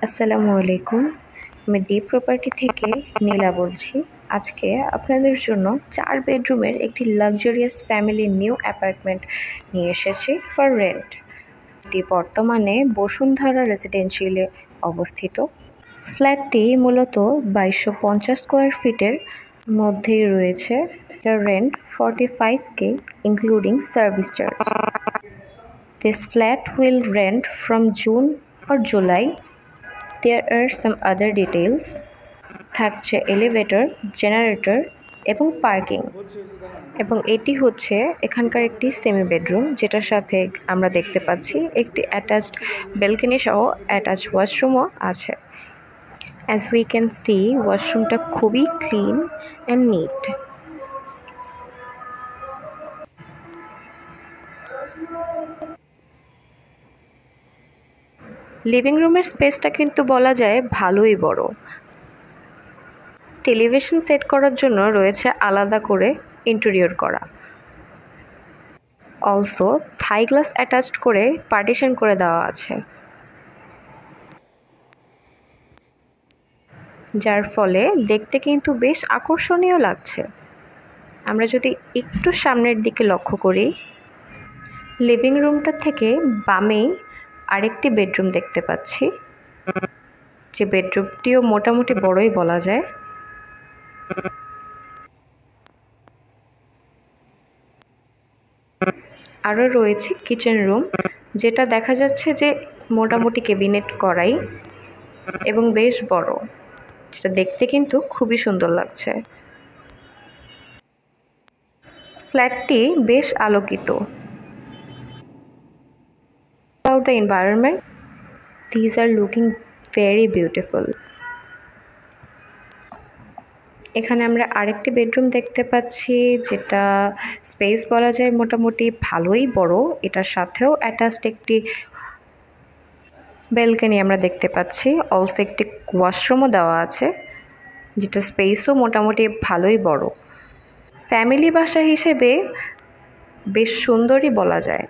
আসসালামু আলাইকুম। আমি দ্বীপ প্রপার্টি থেকে নীলা বলছি। আজকে আপনাদের জন্য 4 বেডরুমের একটি লাক্সারিয়াস ফ্যামিলি নিউ অ্যাপার্টমেন্ট নিয়ে এসেছি ফর রেন্ট। এটি বর্তমানে বসুন্ধরা রেসিডেন্সিয়ালে অবস্থিত। ফ্ল্যাটটি মূলত 2250 স্কোয়ার ফিটের মধ্যেই রয়েছে। এটার rent 45K including service charge. This flat will rent from June or July. There are some other details. থাকছে এলিভেটর, জেনারেটর এবং পার্কিং। এবং এটি হচ্ছে এখানকার একটি সেমি বেডরুম, যেটার সাথে আমরা দেখতে পাচ্ছি একটি অ্যাটাচড ব্যালকনি সহ অ্যাটাচড ওয়াশরুমও আছে। অ্যাজ উই ক্যান সি, ওয়াশরুমটা খুবই ক্লিন অ্যান্ড নিট। লিভিং রুমের স্পেসটা কিন্তু বলা যায় ভালোই বড়। টেলিভিশন সেট করার জন্য রয়েছে আলাদা করে ইন্টেরিয়র করা। অলসো থাই গ্লাস অ্যাটাচড করে পার্টিশন করে দেওয়া আছে, যার ফলে দেখতে কিন্তু বেশ আকর্ষণীয় লাগছে। আমরা যদি একটু সামনের দিকে লক্ষ্য করি, লিভিং রুমটা থেকে বামেই আরেকটি বেডরুম দেখতে পাচ্ছি, যে বেডরুমটিও মোটামুটি বড়ই বলা যায়। আরও রয়েছে কিচেন রুম, যেটা দেখা যাচ্ছে যে মোটামুটি ক্যাবিনেট করাই এবং বেশ বড়, যেটা দেখতে কিন্তু খুবই সুন্দর লাগছে। ফ্ল্যাটটি বেশ আলোকিত। About the environment, these are looking very beautiful. এখানে আমরা আরেকটি বেডরুম দেখতে পাচ্ছি, যেটা স্পেস বলা যায় মোটামুটি ভালোই বড়। এটার সাথেও অ্যাটাচড একটি ব্যালকনি আমরা দেখতে পাচ্ছি। অলসো একটি ওয়াশরুমও দেওয়া আছে, যেটা স্পেসও মোটামুটি ভালোই বড়। ফ্যামিলি বাসা হিসেবে বেশ সুন্দরই বলা যায়।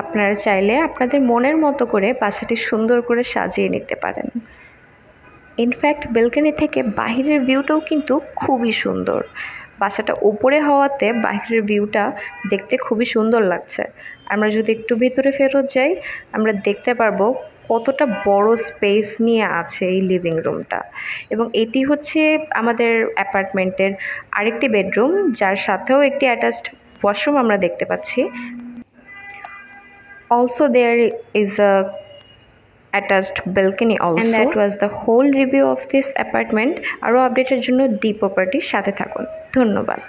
আপনারা চাইলে আপনাদের মনের মতো করে বাসাটি সুন্দর করে সাজিয়ে নিতে পারেন। ইনফ্যাক্ট ব্যালকনি থেকে বাহিরের ভিউটাও কিন্তু খুবই সুন্দর। বাসাটা উপরে হওয়াতে বাহিরের ভিউটা দেখতে খুবই সুন্দর লাগছে। আমরা যদি একটু ভিতরে ফেরত যাই, আমরা দেখতে পারবো কতটা বড় স্পেস নিয়ে আছে এই লিভিং রুমটা। এবং এটি হচ্ছে আমাদের অ্যাপার্টমেন্টের আরেকটি বেডরুম, যার সাথেও একটি অ্যাটাচড ওয়াশরুম আমরা দেখতে পাচ্ছি। Also there is a attached balcony also. And that was the whole review of this apartment. আরও আপডেটের জন্য দ্বীপ প্রপার্টির সাথে থাকুন। ধন্যবাদ।